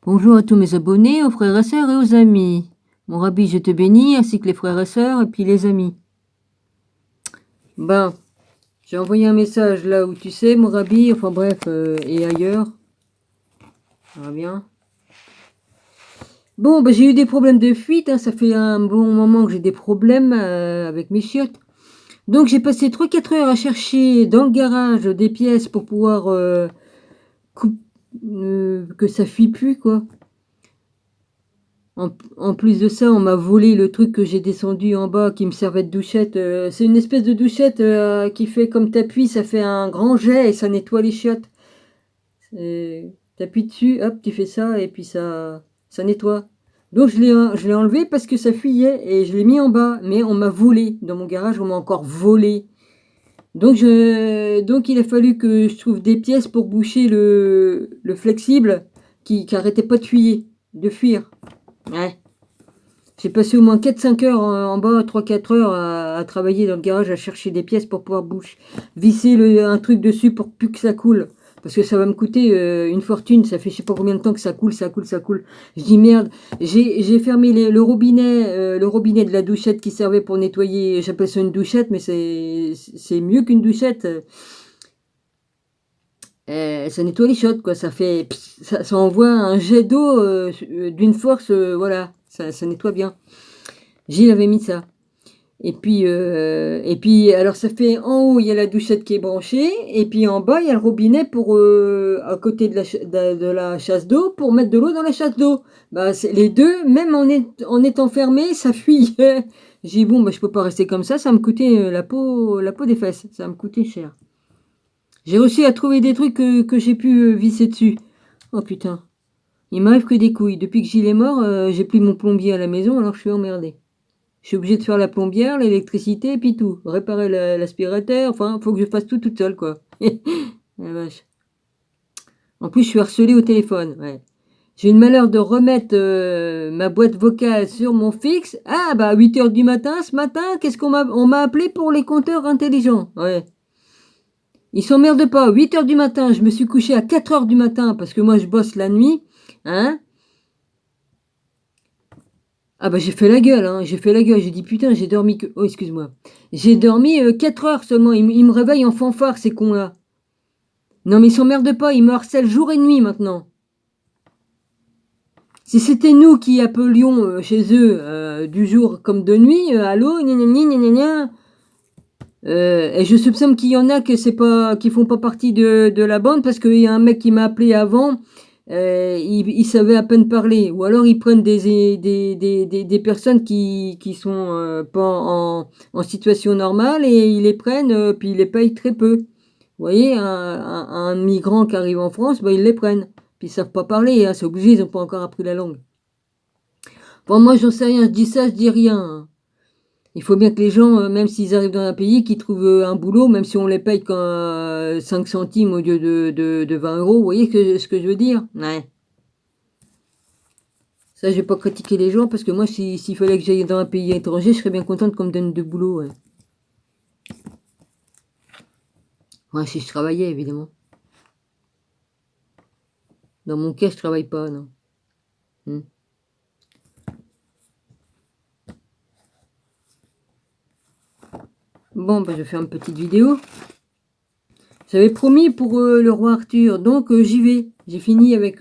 Bonjour à tous mes abonnés, aux frères et sœurs et aux amis. Mon rabbi, je te bénis, ainsi que les frères et sœurs et puis les amis. Ben, j'ai envoyé un message là où tu sais, mon rabbi, enfin bref, et ailleurs. Ça va bien. Bon, ben, j'ai eu des problèmes de fuite, hein, ça fait un bon moment que j'ai des problèmes avec mes chiottes. Donc j'ai passé 3-4 heures à chercher dans le garage des pièces pour pouvoir que ça fuit plus, quoi. En plus de ça, on m'a volé le truc que j'ai descendu en bas qui me servait de douchette. C'est une espèce de douchette qui fait comme t'appuies, ça fait un grand jet et ça nettoie les chiottes. T'appuies dessus, hop, tu fais ça et puis ça nettoie. Donc je l'ai enlevé parce que ça fuyait et je l'ai mis en bas. Mais on m'a volé. Dans mon garage, on m'a encore volé. Donc il a fallu que je trouve des pièces pour boucher le flexible qui arrêtait pas de fuir. Ouais. J'ai passé au moins 4-5 heures en bas, 3-4 heures à travailler dans le garage, à chercher des pièces pour pouvoir visser un truc dessus pour plus que ça coule. Parce que ça va me coûter une fortune, ça fait je sais pas combien de temps que ça coule. Je dis merde, j'ai fermé le robinet de la douchette qui servait pour nettoyer, j'appelle ça une douchette, mais c'est mieux qu'une douchette. Ça nettoie les chiottes, quoi. Ça envoie un jet d'eau d'une force, voilà, ça nettoie bien. Gilles avait mis ça. Et puis, alors ça fait en haut, il y a la douchette qui est branchée, et puis en bas, il y a le robinet pour à côté de la chasse d'eau pour mettre de l'eau dans la chasse d'eau. Bah, les deux, même en étant fermé, ça fuit. J'ai dit bon, bah, je peux pas rester comme ça me coûtait la peau des fesses, ça me coûtait cher. J'ai réussi à trouver des trucs que j'ai pu visser dessus. Oh putain, il m'arrive que des couilles. Depuis que Gilles est mort, j'ai plus mon plombier à la maison, alors je suis emmerdé. Je suis obligée de faire la plombière, l'électricité, et puis tout. Réparer l'aspirateur, enfin, faut que je fasse tout toute seule, quoi. La vache. En plus, je suis harcelée au téléphone, ouais. J'ai eu le malheur de remettre ma boîte vocale sur mon fixe. Ah, bah, à 8 h du matin, ce matin, on m'a appelé pour les compteurs intelligents, ouais. Ils s'emmerdent pas. 8 h du matin, je me suis couchée à 4 h du matin parce que moi je bosse la nuit. Hein? Ah bah j'ai fait la gueule, hein. J'ai fait la gueule. J'ai dit putain, j'ai dormi que. Oh, excuse-moi. J'ai dormi 4 heures seulement. Ils me réveillent en fanfare, ces cons-là. Non mais ils s'emmerdent pas, ils me harcèlent jour et nuit maintenant. Si c'était nous qui appelions chez eux du jour comme de nuit, allô, gna gna gna gna gna. Et je soupçonne qu'il y en a qui font pas partie de la bande parce qu'il y a un mec qui m'a appelé avant, il savait à peine parler. Ou alors ils prennent des personnes qui sont pas en situation normale et ils les prennent, puis ils les payent très peu. Vous voyez, un migrant qui arrive en France, bah, ils les prennent. Puis ils savent pas parler, hein, c'est obligé, ils ont pas encore appris la langue. Bon, moi j'en sais rien, je dis ça, je dis rien, hein. Il faut bien que les gens, même s'ils arrivent dans un pays, qu'ils trouvent un boulot, même si on les paye 5 centimes au lieu de 20 euros. Vous voyez ce que je veux dire? Ouais. Ça, je vais pas critiquer les gens, parce que moi, s'il fallait que j'aille dans un pays étranger, je serais bien contente qu'on me donne de boulot. Ouais. Ouais, si je travaillais, évidemment. Dans mon cas, je travaille pas, non. Bon, bah, je vais faire une petite vidéo. J'avais promis pour le roi Arthur, donc j'y vais. J'ai fini avec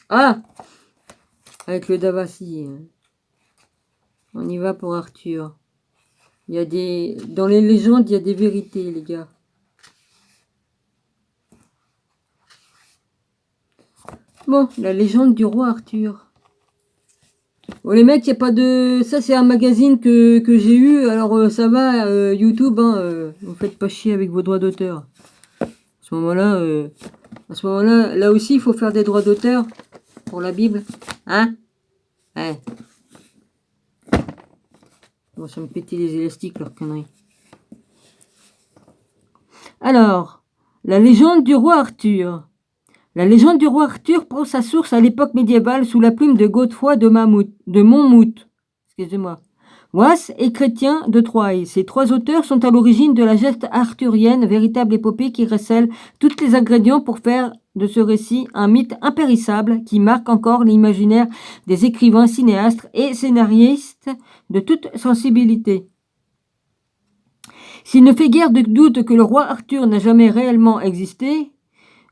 ah, avec le Davassi. On y va pour Arthur. Dans les légendes, il y a des vérités, les gars. Bon, la légende du roi Arthur. Bon, les mecs, il n'y a pas de... Ça, c'est un magazine que j'ai eu. Alors, ça va, YouTube, hein, vous faites pas chier avec vos droits d'auteur. À ce moment-là, là aussi, il faut faire des droits d'auteur pour la Bible. Hein? Ouais. Bon, ça me pétait les élastiques, leur connerie. Alors, la légende du roi Arthur. La légende du roi Arthur prend sa source à l'époque médiévale sous la plume de Godefroy de Monmouth. Excusez-moi. Wass et Chrétien de Troyes. Ces trois auteurs sont à l'origine de la geste arthurienne, véritable épopée qui recèle tous les ingrédients pour faire de ce récit un mythe impérissable qui marque encore l'imaginaire des écrivains, cinéastes et scénaristes de toute sensibilité. S'il ne fait guère de doute que le roi Arthur n'a jamais réellement existé,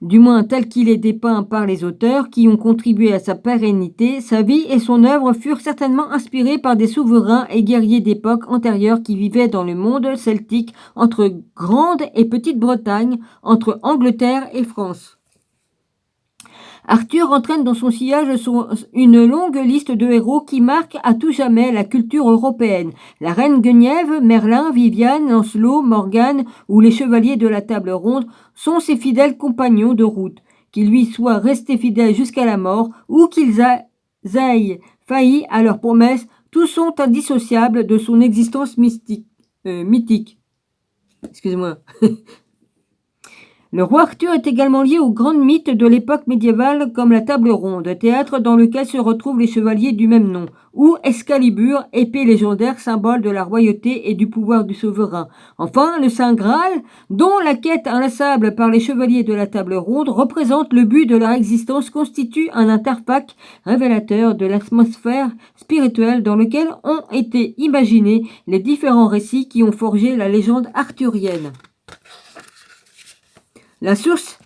du moins tel qu'il est dépeint par les auteurs qui ont contribué à sa pérennité, sa vie et son œuvre furent certainement inspirés par des souverains et guerriers d'époques antérieures qui vivaient dans le monde celtique entre Grande et Petite-Bretagne, entre Angleterre et France. Arthur entraîne dans son sillage une longue liste de héros qui marquent à tout jamais la culture européenne. La reine Guenièvre, Merlin, Viviane, Lancelot, Morgane ou les chevaliers de la table ronde sont ses fidèles compagnons de route, qu'ils lui soient restés fidèles jusqu'à la mort ou qu'ils aient failli à leurs promesses, tous sont indissociables de son existence mythique. Excusez-moi. Le roi Arthur est également lié aux grands mythes de l'époque médiévale comme la Table Ronde, théâtre dans lequel se retrouvent les chevaliers du même nom, ou Excalibur, épée légendaire, symbole de la royauté et du pouvoir du souverain. Enfin, le Saint Graal, dont la quête inlassable par les chevaliers de la Table Ronde représente le but de leur existence, constitue un interpack révélateur de l'atmosphère spirituelle dans lequel ont été imaginés les différents récits qui ont forgé la légende arthurienne. La source,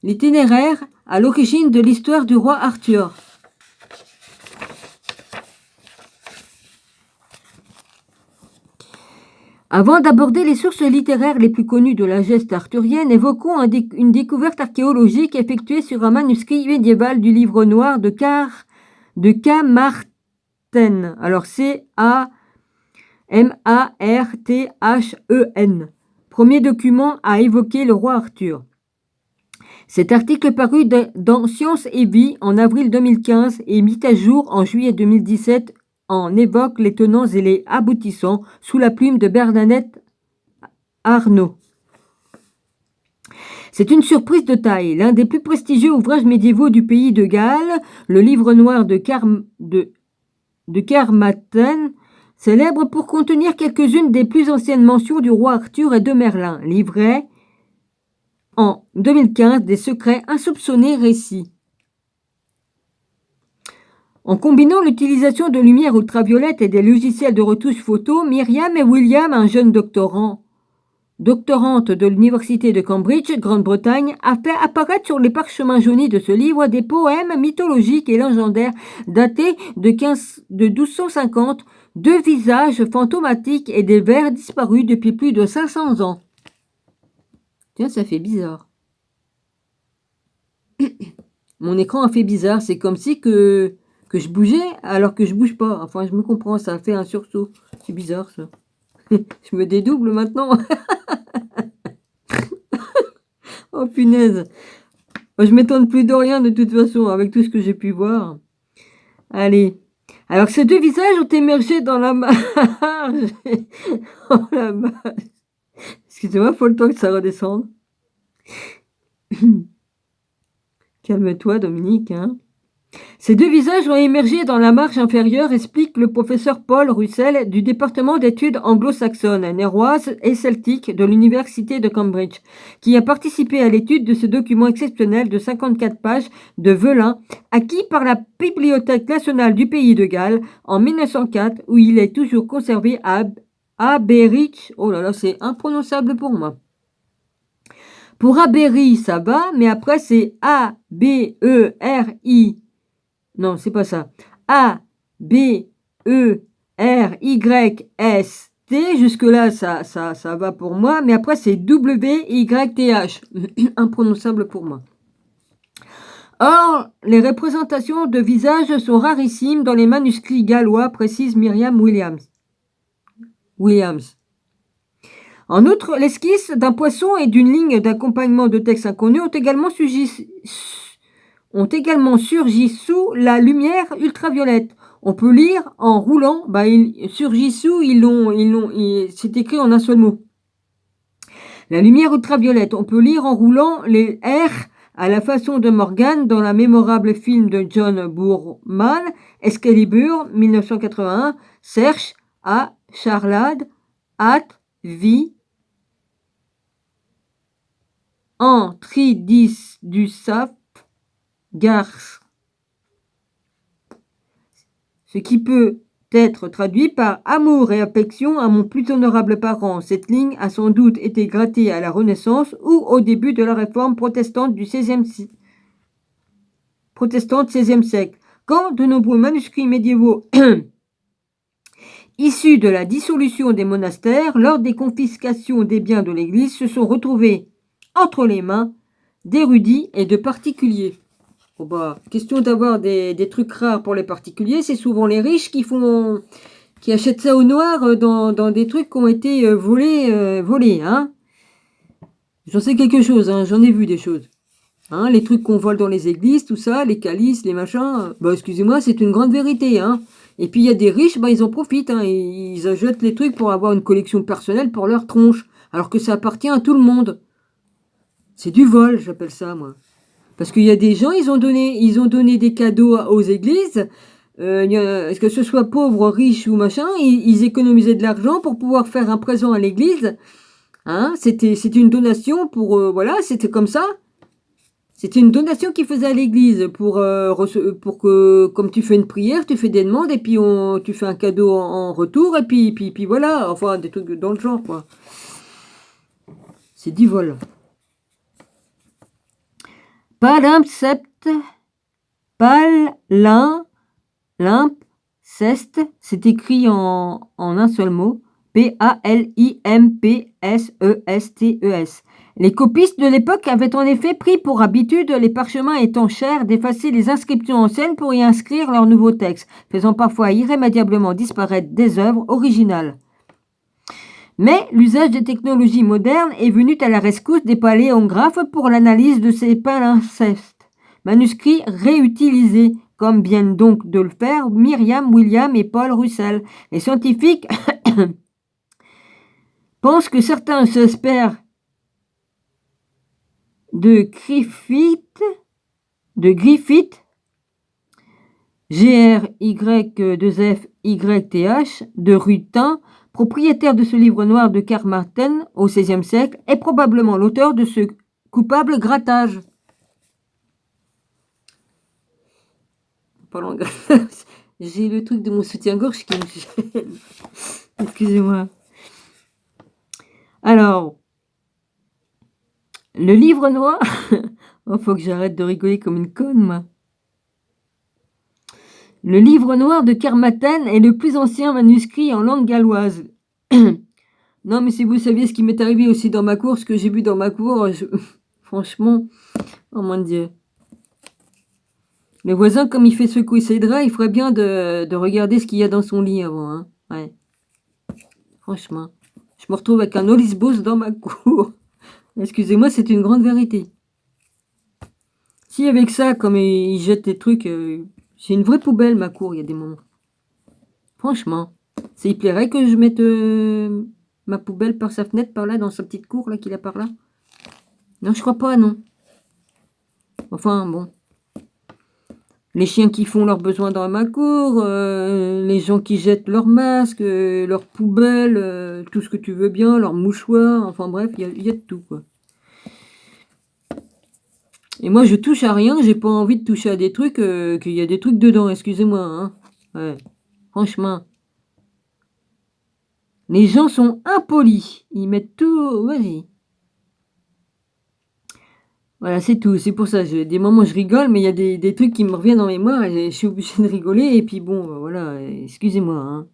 l'itinéraire à l'origine de l'histoire du roi Arthur. Avant d'aborder les sources littéraires les plus connues de la geste arthurienne, évoquons une découverte archéologique effectuée sur un manuscrit médiéval du livre noir de Carmarthen. Alors C-A-M-A-R-T-H-E-N. Premier document à évoquer le roi Arthur. Cet article paru dans Science et Vie en avril 2015 et mis à jour en juillet 2017 en évoque les tenants et les aboutissants sous la plume de Bernadette Arnault. C'est une surprise de taille. L'un des plus prestigieux ouvrages médiévaux du pays de Galles, le livre noir de Carmarthen, célèbre pour contenir quelques-unes des plus anciennes mentions du roi Arthur et de Merlin, livrait en 2015 des secrets insoupçonnés récits. En combinant l'utilisation de lumière ultraviolette et des logiciels de retouche photo, Myriam et William, un jeune doctorante de l'université de Cambridge, Grande-Bretagne, a fait apparaître sur les parchemins jaunis de ce livre des poèmes mythologiques et légendaires datés de 1250, deux visages fantomatiques et des vers disparus depuis plus de 500 ans. Tiens, ça fait bizarre. Mon écran a fait bizarre. C'est comme si que je bougeais alors que je bouge pas. Enfin, je me comprends, ça a fait un sursaut. C'est bizarre, ça. Je me dédouble maintenant. Oh, punaise. Je m'étonne plus de rien, de toute façon, avec tout ce que j'ai pu voir. Allez. Alors, ces deux visages ont émergé dans la marge. Dans la marge. Excusez-moi, faut le temps que ça redescende. Calme-toi, Dominique, hein. Ces deux visages ont émergé dans la marge inférieure, explique le professeur Paul Russell du département d'études anglo-saxonnes, néerroises et celtiques de l'université de Cambridge, qui a participé à l'étude de ce document exceptionnel de 54 pages de Velin, acquis par la Bibliothèque nationale du pays de Galles en 1904, où il est toujours conservé à Aberich. Oh là là, c'est imprononçable pour moi. Pour Abery, ça va, mais après c'est A-B-E-R-I. Non, c'est pas ça. A-B-E-R-Y-S-T. Jusque-là, ça va pour moi. Mais après, c'est W-Y-T-H. Imprononçable pour moi. Or, les représentations de visages sont rarissimes dans les manuscrits gallois, précise Myriam Williams. En outre, l'esquisse d'un poisson et d'une ligne d'accompagnement de texte inconnu ont également surgi sous la lumière ultraviolette. On peut lire en roulant, surgit sous, c'est écrit en un seul mot. La lumière ultraviolette, on peut lire en roulant les R à la façon de Morgane dans la mémorable film de John Boorman, Excalibur, 1981, Serge à Charlade, At vie en tridis du saf garce, ce qui peut être traduit par amour et affection à mon plus honorable parent. Cette ligne a sans doute été grattée à la Renaissance ou au début de la réforme protestante du XVI siècle, quand de nombreux manuscrits médiévaux issus de la dissolution des monastères lors des confiscations des biens de l'Église se sont retrouvés entre les mains d'érudits et de particuliers. Oh bah, question d'avoir des trucs rares pour les particuliers, c'est souvent les riches qui achètent ça au noir dans des trucs qui ont été volés, hein. J'en sais quelque chose, hein, j'en ai vu des choses. Hein, les trucs qu'on vole dans les églises, tout ça, les calices, les machins, bah excusez-moi, c'est une grande vérité, hein. Et puis il y a des riches, bah ils en profitent, hein, ils achètent les trucs pour avoir une collection personnelle pour leur tronche, alors que ça appartient à tout le monde. C'est du vol, j'appelle ça, moi. Parce qu'il y a des gens, ils ont donné des cadeaux aux églises, que ce soit pauvres, riches ou machin, ils économisaient de l'argent pour pouvoir faire un présent à l'église. Hein, c'était une donation pour, voilà, c'était comme ça. C'était une donation qu'ils faisaient à l'église pour que, comme tu fais une prière, tu fais des demandes et puis tu fais un cadeau en retour et puis voilà, enfin des trucs dans le genre, quoi. C'est du vol. Palimpseste, c'est écrit en un seul mot, Palimpsestes. Les copistes de l'époque avaient en effet pris pour habitude, les parchemins étant chers, d'effacer les inscriptions anciennes pour y inscrire leurs nouveaux textes, faisant parfois irrémédiablement disparaître des œuvres originales. Mais l'usage des technologies modernes est venu à la rescousse des paléographes pour l'analyse de ces palimpsestes, manuscrits réutilisés, comme viennent donc de le faire Myriam, William et Paul Russell. Les scientifiques pensent que certains s'espèrent de Griffith, G-R-Y-2-F-Y-T-H, de Rutin, propriétaire de ce livre noir de Carmarthen au XVIe siècle, est probablement l'auteur de ce coupable grattage. Parlons de grattage, j'ai le truc de mon soutien-gorge qui me gêne. Excusez-moi. Alors, le livre noir, oh, faut que j'arrête de rigoler comme une conne, moi. Le livre noir de Carmarthen est le plus ancien manuscrit en langue galloise. Non, mais si vous saviez ce qui m'est arrivé aussi dans ma cour, ce que j'ai vu dans ma cour, franchement, oh mon Dieu. Le voisin, comme il fait secouer ses draps, il ferait bien de regarder ce qu'il y a dans son lit avant. Hein. Ouais. Franchement. Je me retrouve avec un olisbos dans ma cour. Excusez-moi, c'est une grande vérité. Si avec ça, comme il jette des trucs, c'est une vraie poubelle ma cour, il y a des moments. Franchement. Ça y plairait que je mette ma poubelle par sa fenêtre, par là, dans sa petite cour là qu'il a par là. Non, je crois pas, non. Enfin, bon. Les chiens qui font leurs besoins dans ma cour, les gens qui jettent leurs masques, leurs poubelles, tout ce que tu veux bien, leurs mouchoirs, enfin bref, il y a de tout, quoi. Et moi, je touche à rien, j'ai pas envie de toucher à des trucs, qu'il y a des trucs dedans, excusez-moi, hein. Ouais, franchement. Les gens sont impolis, ils mettent tout, vas-y. Voilà, c'est tout, c'est pour ça, des moments je rigole, mais il y a des trucs qui me reviennent en mémoire, et je suis obligée de rigoler, et puis bon, voilà, excusez-moi, hein.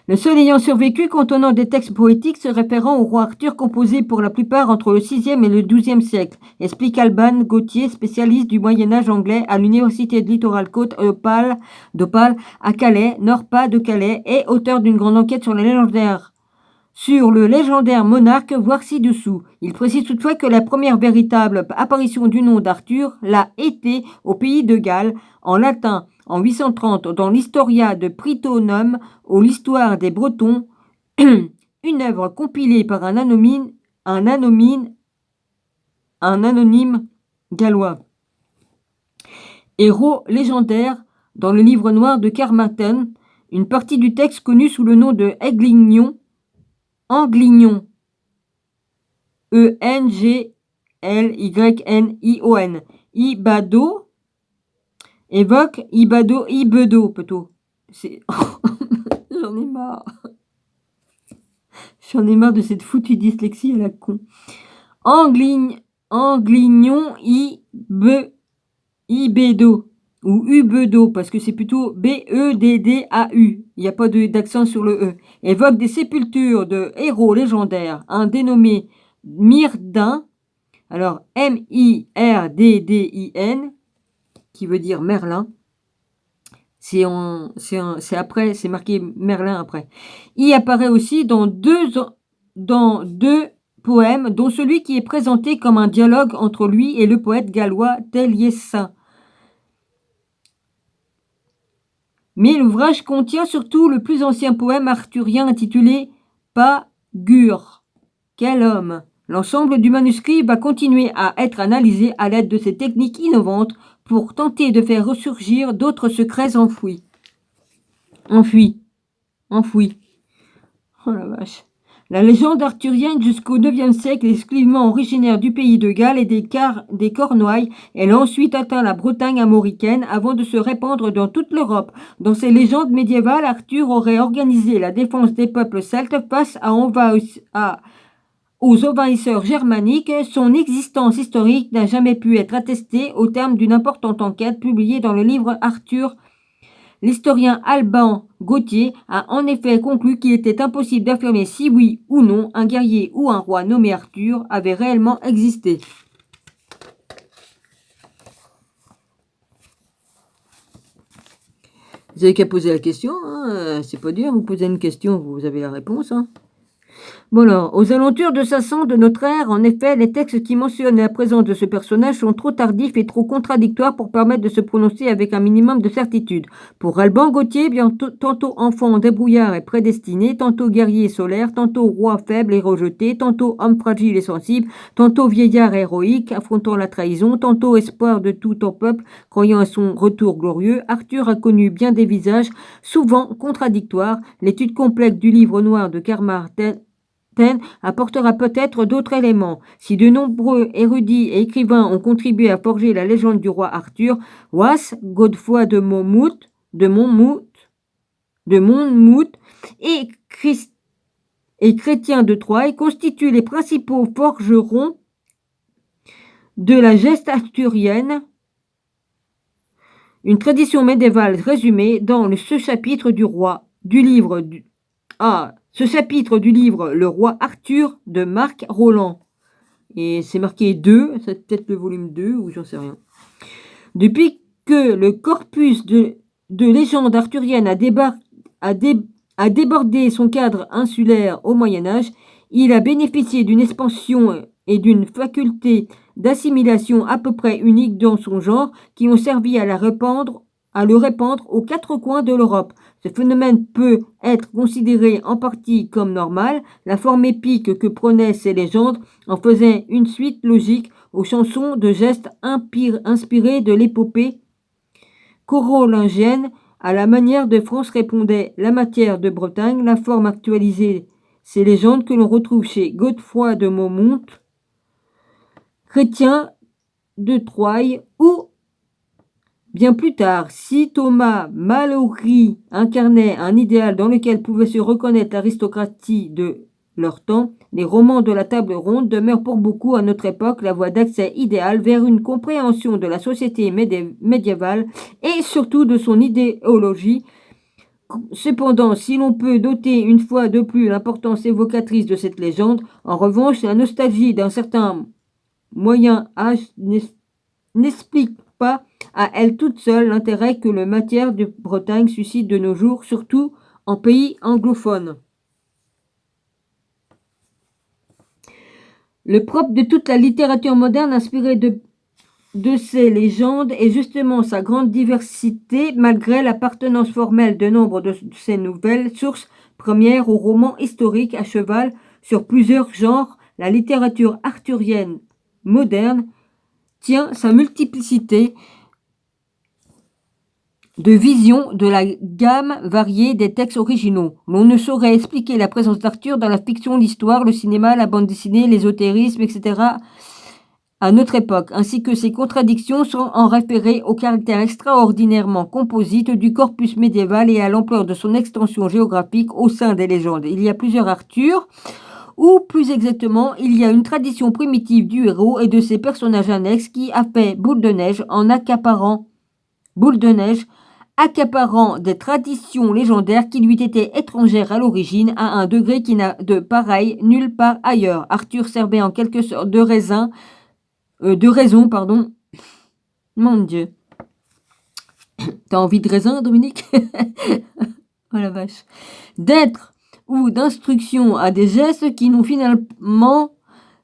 Le seul ayant survécu contenant des textes poétiques se référant au roi Arthur composés pour la plupart entre le 6e et le 12e siècle, explique Alban Gauthier, spécialiste du Moyen-Âge anglais à l'université de Littoral Côte d'Opale à Calais, Nord-Pas-de-Calais, et auteur d'une grande enquête sur le légendaire monarque, voir ci-dessous. Il précise toutefois que la première véritable apparition du nom d'Arthur l'a été au pays de Galles, en latin, en 830, dans l'Historia de Prytaunum, ou l'Histoire des Bretons, une œuvre compilée par un anonyme gallois. Héros légendaire dans le livre noir de Carmarthen, une partie du texte connue sous le nom de Anglignon, Englynyon, Ibado, évoque Ibedo, plutôt. J'en ai marre. J'en ai marre de cette foutue dyslexie à la con. Anglignon Ibedo. Ou Ubedo, parce que c'est plutôt B-E-D-D-A-U. Il n'y a pas d'accent sur le E. Évoque des sépultures de héros légendaires. Un dénommé Myrdin. Alors, M-I-R-D-D-I-N, qui veut dire Merlin. C'est après, c'est marqué Merlin après. Il apparaît aussi dans deux poèmes, dont celui qui est présenté comme un dialogue entre lui et le poète gallois Taliesin. Mais l'ouvrage contient surtout le plus ancien poème arthurien intitulé Pagur. Quel homme! L'ensemble du manuscrit va continuer à être analysé à l'aide de ces techniques innovantes pour tenter de faire ressurgir d'autres secrets enfouis. Enfouis. Oh la vache. La légende arthurienne jusqu'au IXe siècle est exclusivement originaire du pays de Galles et des Cornouailles. Elle a ensuite atteint la Bretagne armoricaine avant de se répandre dans toute l'Europe. Dans ces légendes médiévales, Arthur aurait organisé la défense des peuples celtes face aux envahisseurs germaniques. Son existence historique n'a jamais pu être attestée au terme d'une importante enquête publiée dans le livre Arthur. L'historien Alban Gauthier a en effet conclu qu'il était impossible d'affirmer si oui ou non un guerrier ou un roi nommé Arthur avait réellement existé. Vous n'avez qu'à poser la question, hein. C'est pas dur, vous posez une question, vous avez la réponse. Hein. Bon alors, aux alentours de 500 de notre ère, en effet, les textes qui mentionnent la présence de ce personnage sont trop tardifs et trop contradictoires pour permettre de se prononcer avec un minimum de certitude. Pour Alban Gauthier, bien tantôt enfant débrouillard et prédestiné, tantôt guerrier solaire, tantôt roi faible et rejeté, tantôt homme fragile et sensible, tantôt vieillard héroïque affrontant la trahison, tantôt espoir de tout ton peuple croyant à son retour glorieux, Arthur a connu bien des visages, souvent contradictoires. L'étude complète du livre noir de Carmarthen apportera peut-être d'autres éléments. Si de nombreux érudits et écrivains ont contribué à forger la légende du roi Arthur, Was, Godefroy de Monmouth et Chrétien de Troyes constituent les principaux forgerons de la geste arthurienne, une tradition médiévale résumée dans ce chapitre du livre Le roi Arthur de Marc Rolland. Et c'est marqué 2, c'est peut-être le volume 2 ou j'en sais rien. Depuis que le corpus de légendes arthuriennes a débordé son cadre insulaire au Moyen-Âge, il a bénéficié d'une expansion et d'une faculté d'assimilation à peu près unique dans son genre qui ont servi à le répandre aux quatre coins de l'Europe. Ce phénomène peut être considéré en partie comme normal. La forme épique que prenaient ces légendes en faisait une suite logique aux chansons de gestes inspirées de l'épopée carolingienne. À la manière de France répondait la matière de Bretagne, la forme actualisée, ces légendes que l'on retrouve chez Godefroy de Monmouth, Chrétien de Troyes ou bien plus tard, si Thomas Malory incarnait un idéal dans lequel pouvait se reconnaître l'aristocratie de leur temps, les romans de la table ronde demeurent pour beaucoup à notre époque la voie d'accès idéale vers une compréhension de la société médiévale et surtout de son idéologie. Cependant, si l'on peut noter une fois de plus l'importance évocatrice de cette légende, en revanche, la nostalgie d'un certain moyen âge n'explique pas à elle toute seule l'intérêt que le matière de Bretagne suscite de nos jours, surtout en pays anglophone. Le propre de toute la littérature moderne inspirée de ces légendes est justement sa grande diversité, malgré l'appartenance formelle de nombre de ces nouvelles sources premières aux romans historiques à cheval sur plusieurs genres. La littérature arthurienne moderne tient sa multiplicité de visions de la gamme variée des textes originaux. L'on ne saurait expliquer la présence d'Arthur dans la fiction, l'histoire, le cinéma, la bande dessinée, l'ésotérisme, etc. à notre époque, ainsi que ces contradictions sont en référé au caractère extraordinairement composite du corpus médiéval et à l'ampleur de son extension géographique au sein des légendes. Il y a plusieurs Arthur, ou plus exactement, il y a une tradition primitive du héros et de ses personnages annexes qui a fait boule de neige accaparant des traditions légendaires qui lui étaient étrangères à l'origine à un degré qui n'a de pareil nulle part ailleurs. Arthur servait en quelque sorte de raison, Mon Dieu. T'as envie de raisin, Dominique? Oh la vache. D'être ou d'instruction à des gestes qui n'ont finalement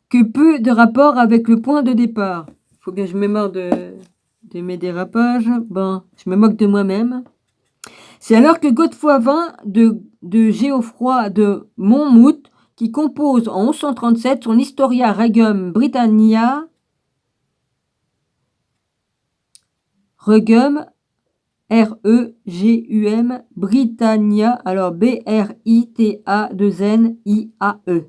que peu de rapport avec le point de départ. Faut bien que je me marre de mes dérapages. Bon, je me moque de moi-même. C'est alors que Godefroy vint de Geoffroy de Monmouth, qui compose en 1137 son Historia Regum Britannia, Regum, R-E-G-U-M, Britannia, alors B-R-I-T-A-2-N-I-A-E,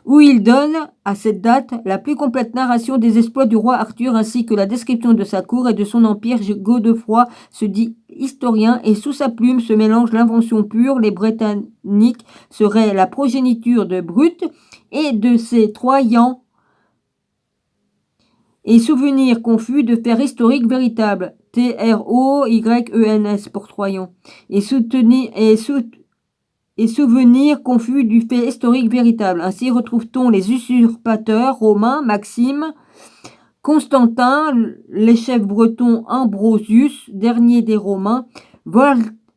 où il donne, à cette date, la plus complète narration des exploits du roi Arthur ainsi que la description de sa cour et de son empire. Godefroy se dit historien et sous sa plume se mélange l'invention pure. Les Britanniques seraient la progéniture de Brut et de ses Troyens et souvenirs confus de faits historiques véritables. T-R-O-Y-E-N-S pour Troyens. Et souvenirs confus du fait historique véritable. Ainsi retrouve-t-on les usurpateurs romains, Maxime, Constantin, les chefs bretons Ambrosius, dernier des Romains,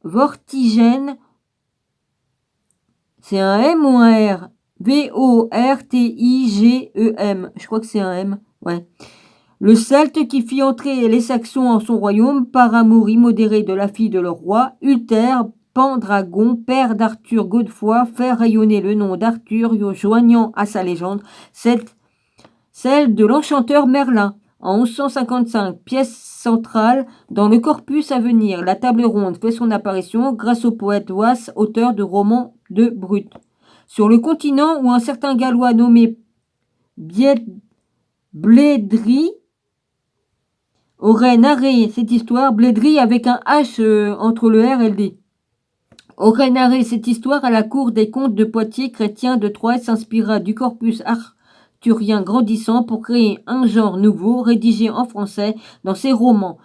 Vortigène, c'est un M ou un R? V-O-R-T-I-G-E-M. Je crois que c'est un M, ouais. Le Celte qui fit entrer les Saxons en son royaume par amour immodéré de la fille de leur roi, Uther, Pendragon, père d'Arthur Godefroy, fait rayonner le nom d'Arthur, joignant à sa légende celle de l'enchanteur Merlin. En 1155, pièce centrale dans le corpus à venir, la table ronde fait son apparition grâce au poète Wace, auteur de romans de Brut. Sur le continent où un certain Gallois nommé Blédry aurait narré cette histoire, Blédry avec un H entre le R et le D, aurait narré cette histoire à la cour des comtes de Poitiers. Chrétien de Troyes s'inspira du corpus arthurien grandissant pour créer un genre nouveau, rédigé en français dans ses romans.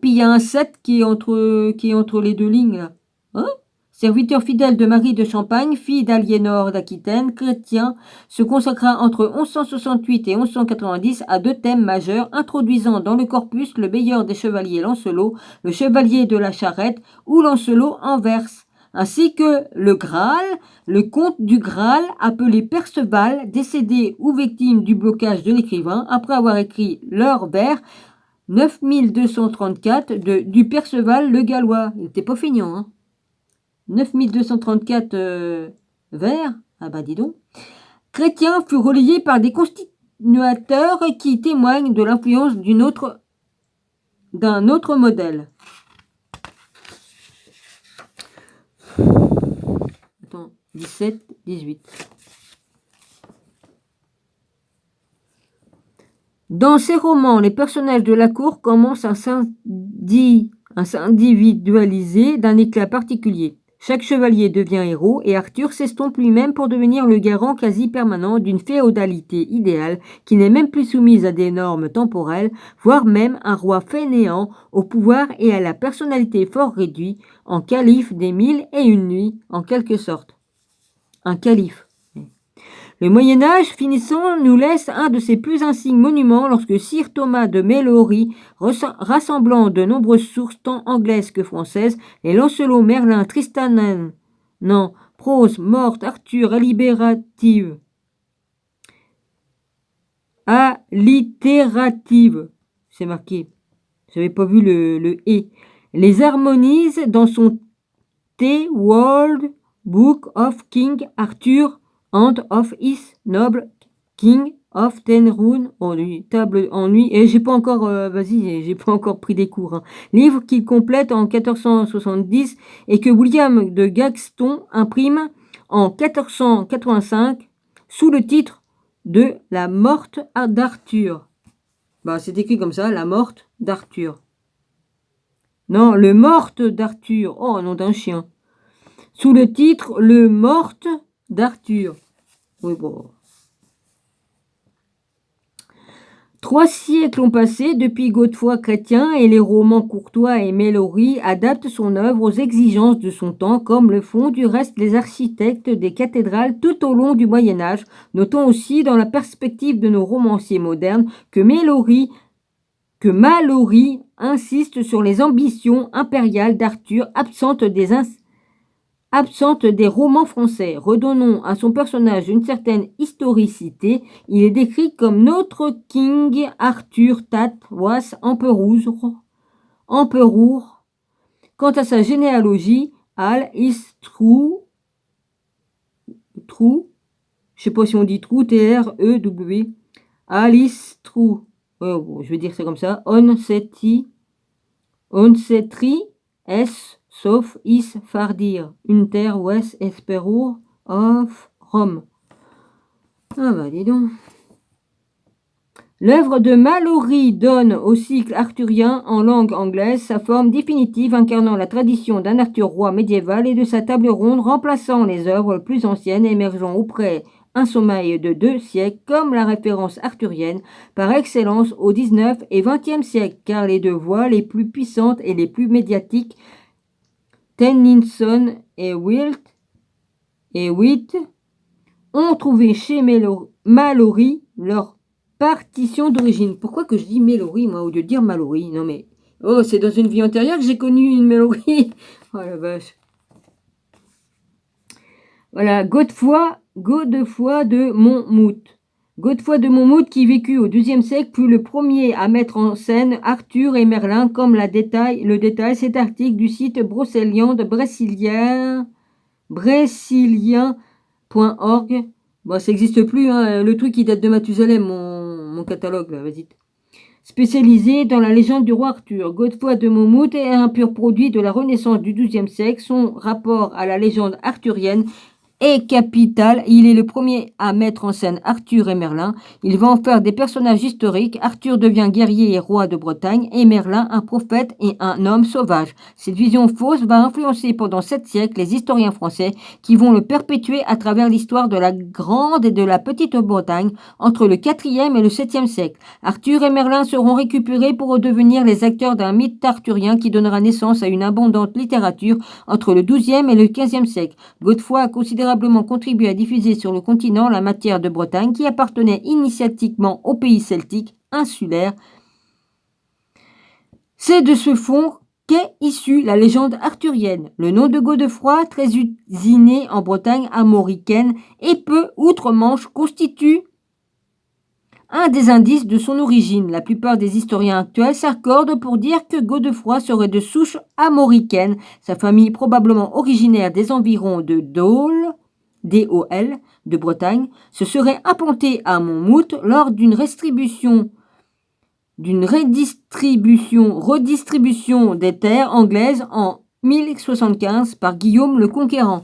Puis il y a un 7 qui est entre les deux lignes là. Hein? Serviteur fidèle de Marie de Champagne, fille d'Aliénor d'Aquitaine, Chrétien se consacra entre 1168 et 1190 à deux thèmes majeurs, introduisant dans le corpus le meilleur des chevaliers Lancelot, le chevalier de la Charrette ou Lancelot en verse, ainsi que le Graal, le comte du Graal, appelé Perceval, décédé ou victime du blocage de l'écrivain, après avoir écrit leur vers 9234 du Perceval le Gallois. Il n'était pas feignant, hein. 9234 vers, ah bah dis donc. Chrétien fut relayé par des continuateurs qui témoignent de l'influence d'un autre modèle. Attends, 17, 18. Dans ces romans, les personnages de la cour commencent à s'individualiser d'un éclat particulier. Chaque chevalier devient héros et Arthur s'estompe lui-même pour devenir le garant quasi permanent d'une féodalité idéale qui n'est même plus soumise à des normes temporelles, voire même un roi fainéant au pouvoir et à la personnalité fort réduite, en calife des 1001 nuits en quelque sorte. Un calife. Le Moyen-Âge finissant nous laisse un de ses plus insignes monuments lorsque Sir Thomas de Malory, rassemblant de nombreuses sources tant anglaises que françaises, les Lancelot, Merlin, Tristan, prose, morte, Arthur, allittérative, c'est marqué, j'avais pas vu le « et », les harmonise dans son The World Book of King Arthur and of his noble King of Tenrun, table en nuit, et j'ai pas encore, j'ai pas encore pris des cours, hein. Livre qu'il complète en 1470 et que William de Gagston imprime en 1485 sous le titre de La morte d'Arthur. Bah, c'est écrit comme ça, La morte d'Arthur. Non, Le morte d'Arthur. Oh, nom d'un chien. Sous le titre Le morte d'Arthur. Oui, bon. 3 siècles ont passé depuis Godefroy Chrétien et les romans Courtois et Malory adaptent son œuvre aux exigences de son temps, comme le font du reste les architectes des cathédrales tout au long du Moyen-Âge. Notons aussi dans la perspective de nos romanciers modernes que Malory insiste sur les ambitions impériales d'Arthur absentes des romans français. Redonnons à son personnage une certaine historicité. Il est décrit comme notre King Arthur Tat was Emperor. Quant à sa généalogie, All is true, je sais pas si on dit true, T-R-E-W, All is true, bon, je vais dire ça comme ça, on setri es sauf is fardir, unter wes esperur of Rome. Ah bah dis donc. L'œuvre de Malory donne au cycle arthurien en langue anglaise sa forme définitive, incarnant la tradition d'un Arthur roi médiéval et de sa table ronde, remplaçant les œuvres plus anciennes émergeant auprès un sommeil de 2 siècles comme la référence arthurienne par excellence au 19 et 20e siècle, car les 2 voix les plus puissantes et les plus médiatiques, Tennyson et Witt, ont trouvé chez Malory leur partition d'origine. Pourquoi que je dis Malory, moi, au lieu de dire Malory? Non mais, oh, c'est dans une vie antérieure que j'ai connu une Malory. Oh la vache. Voilà, Godefroy de Monmouth. Godefroy de Monmouth, qui vécut au XIIe siècle, fut le premier à mettre en scène Arthur et Merlin, comme le détail cet article du site brocélien de brésilien.org. Bon, ça n'existe plus, hein, le truc qui date de Mathusalem, mon catalogue, là, vas-y. Spécialisé dans la légende du roi Arthur, Godefroy de Monmouth est un pur produit de la Renaissance du XIIe siècle. Son rapport à la légende arthurienne est capital. Il est le premier à mettre en scène Arthur et Merlin. Il va en faire des personnages historiques. Arthur devient guerrier et roi de Bretagne et Merlin un prophète et un homme sauvage. Cette vision fausse va influencer pendant 7 siècles les historiens français qui vont le perpétuer à travers l'histoire de la grande et de la petite Bretagne entre le 4e et le 7e siècle. Arthur et Merlin seront récupérés pour redevenir les acteurs d'un mythe arthurien qui donnera naissance à une abondante littérature entre le 12e et le 15e siècle. Godefroy a considérablement contribué à diffuser sur le continent la matière de Bretagne qui appartenait initiatiquement au pays celtique insulaire. C'est de ce fond qu'est issue la légende arthurienne. Le nom de Godefroy, très usiné en Bretagne armoricaine et peu outre-Manche, constitue un des indices de son origine. La plupart des historiens actuels s'accordent pour dire que Godefroy serait de souche armoricaine, sa famille probablement originaire des environs de Dole, D-O-L, de Bretagne, se serait implantée à Monmouth lors d'une redistribution des terres anglaises en 1075 par Guillaume le Conquérant.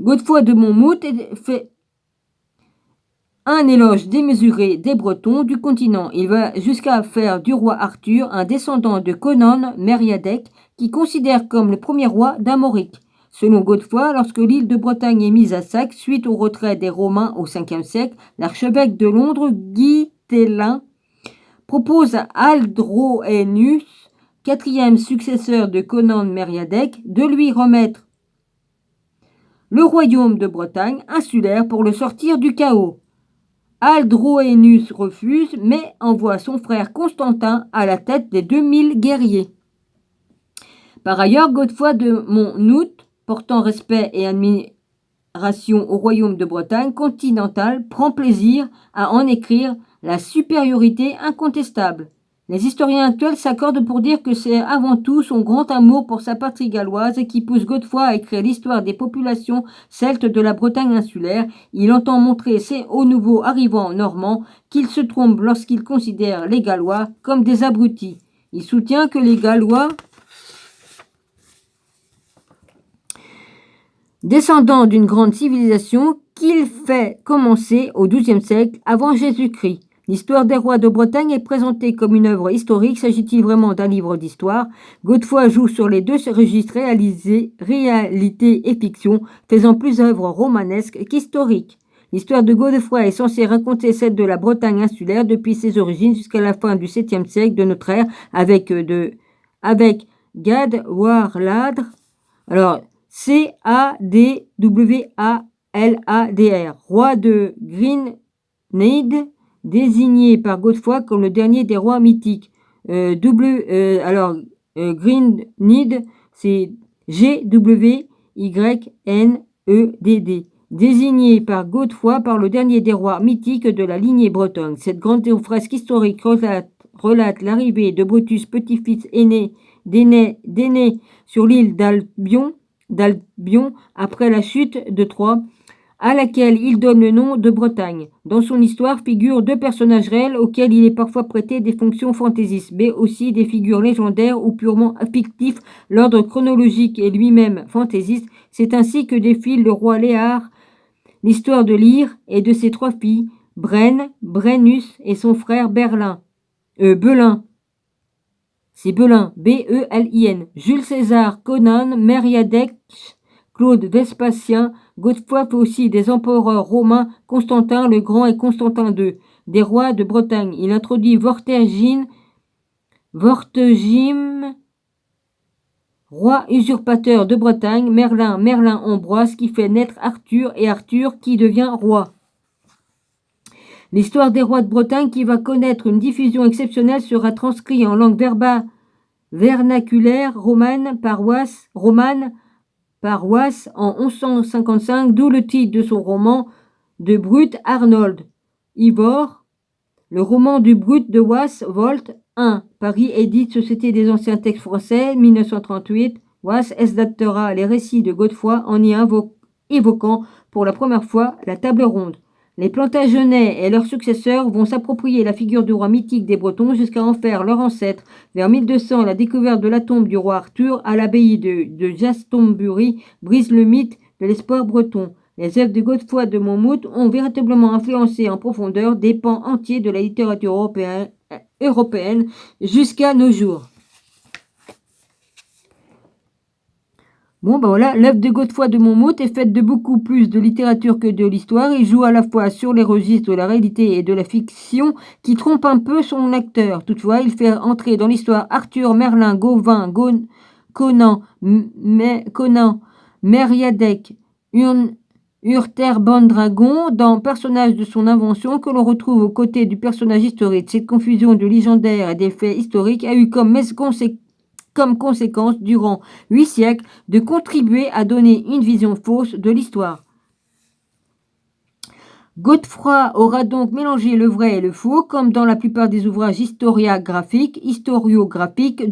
Godefroy de Monmouth fait un éloge démesuré des Bretons du continent. Il va jusqu'à faire du roi Arthur un descendant de Conan Mériadec, qui considère comme le premier roi d'Armorique. Selon Godefroy, lorsque l'île de Bretagne est mise à sac suite au retrait des Romains au 5e siècle, l'archevêque de Londres, Guy Tellin, propose à Aldroenus, 4e successeur de Conan Mériadec, de lui remettre le royaume de Bretagne insulaire pour le sortir du chaos. Aldroenus refuse, mais envoie son frère Constantin à la tête des 2000 guerriers. Par ailleurs, Godefroy de Monmouth, portant respect et admiration au royaume de Bretagne continentale, prend plaisir à en écrire la supériorité incontestable. Les historiens actuels s'accordent pour dire que c'est avant tout son grand amour pour sa patrie galloise qui pousse Godefroy à écrire l'histoire des populations celtes de la Bretagne insulaire. Il entend montrer aux nouveaux arrivants normands qu'ils se trompent lorsqu'ils considèrent les Gallois comme des abrutis. Il soutient que les Gallois, descendants d'une grande civilisation, qu'il fait commencer au XIIe siècle avant Jésus-Christ. L'histoire des rois de Bretagne est présentée comme une œuvre historique. S'agit-il vraiment d'un livre d'histoire? Godefroy joue sur les deux registres réalité et fiction, faisant plus œuvre romanesque qu'historique. L'histoire de Godefroy est censée raconter celle de la Bretagne insulaire depuis ses origines jusqu'à la fin du 7e siècle de notre ère avec Gad Warladr. Alors, Cadwalladr, roi de Greenneed, désigné par Godefroy comme le dernier des rois mythiques. Greenneed, c'est Gwynedd, désigné par Godefroy par le dernier des rois mythiques de la lignée bretonne. Cette grande fresque historique relate l'arrivée de Brutus, petit-fils d'aîné sur l'île d'Albion après la chute de Troie, à laquelle il donne le nom de Bretagne. Dans son histoire figurent deux personnages réels auxquels il est parfois prêté des fonctions fantaisistes, mais aussi des figures légendaires ou purement fictifs. L'ordre chronologique est lui-même fantaisiste. C'est ainsi que défile le roi Léar, l'histoire de Lyre et de ses trois filles, Brennus et son frère Belin. C'est Belin, B-E-L-I-N. Jules César, Conan, Mériadec, Claude Vespasien. Godefroy fait aussi des empereurs romains, Constantin le Grand et Constantin II, des rois de Bretagne. Il introduit Vortigim, roi usurpateur de Bretagne, Merlin Ambroise, qui fait naître Arthur, et Arthur qui devient roi. L'histoire des rois de Bretagne, qui va connaître une diffusion exceptionnelle, sera transcrite en langue vernaculaire romane en 1155, d'où le titre de son roman de Brut Arnold Ivor, le roman du Brut de Was, Volt 1. Paris édite Société des anciens textes français, 1938. Was adaptera les récits de Godefroy en y évoquant pour la première fois la table ronde. Les Plantagenets et leurs successeurs vont s'approprier la figure du roi mythique des Bretons jusqu'à en faire leur ancêtre. Vers 1200, la découverte de la tombe du roi Arthur à l'abbaye de Glastonbury brise le mythe de l'espoir breton. Les œuvres de Godefroy de Monmouth ont véritablement influencé en profondeur des pans entiers de la littérature européenne jusqu'à nos jours. Bon, ben voilà, l'œuvre de Godefroy de Monmouth est faite de beaucoup plus de littérature que de l'histoire. Il joue à la fois sur les registres de la réalité et de la fiction qui trompent un peu son lecteur. Toutefois, il fait entrer dans l'histoire Arthur, Merlin, Gauvin, Conan, Mériadec, Urterbandragon, dans personnages de son invention que l'on retrouve aux côtés du personnage historique. Cette confusion de légendaire et des faits historiques a eu comme conséquence, durant 8 siècles, de contribuer à donner une vision fausse de l'histoire. Godefroy aura donc mélangé le vrai et le faux, comme dans la plupart des ouvrages historiographiques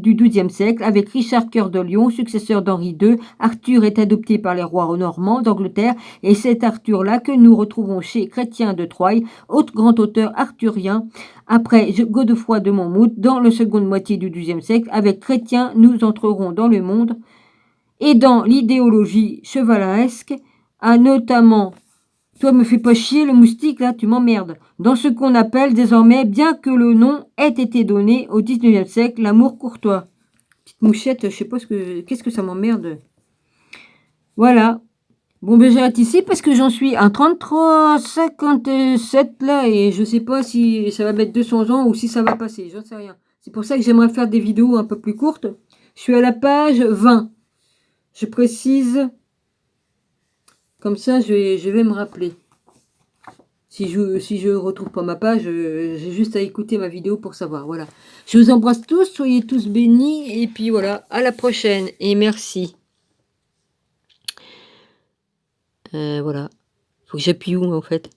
du XIIe siècle, avec Richard Cœur de Lion, successeur d'Henri II. Arthur est adopté par les rois normands d'Angleterre, et c'est Arthur-là que nous retrouvons chez Chrétien de Troyes, autre grand auteur arthurien, après Godefroy de Monmouth, dans la seconde moitié du XIIe siècle. Avec Chrétien, nous entrerons dans le monde et dans l'idéologie chevaleresque, à notamment... Toi, me fais pas chier, le moustique, là, tu m'emmerdes. Dans ce qu'on appelle désormais, bien que le nom ait été donné au 19e siècle, l'amour courtois. Petite mouchette, je sais pas qu'est-ce que ça m'emmerde. Voilà. Bon, ben j'arrête ici parce que j'en suis à 33,57 là, et je sais pas si ça va mettre 200 ans ou si ça va passer, j'en sais rien. C'est pour ça que j'aimerais faire des vidéos un peu plus courtes. Je suis à la page 20. Je précise... Comme ça, je vais me rappeler. Si je retrouve pas ma page, j'ai juste à écouter ma vidéo pour savoir. Voilà. Je vous embrasse tous, soyez tous bénis. Et puis voilà, à la prochaine. Et merci. Voilà. Faut que j'appuie où en fait?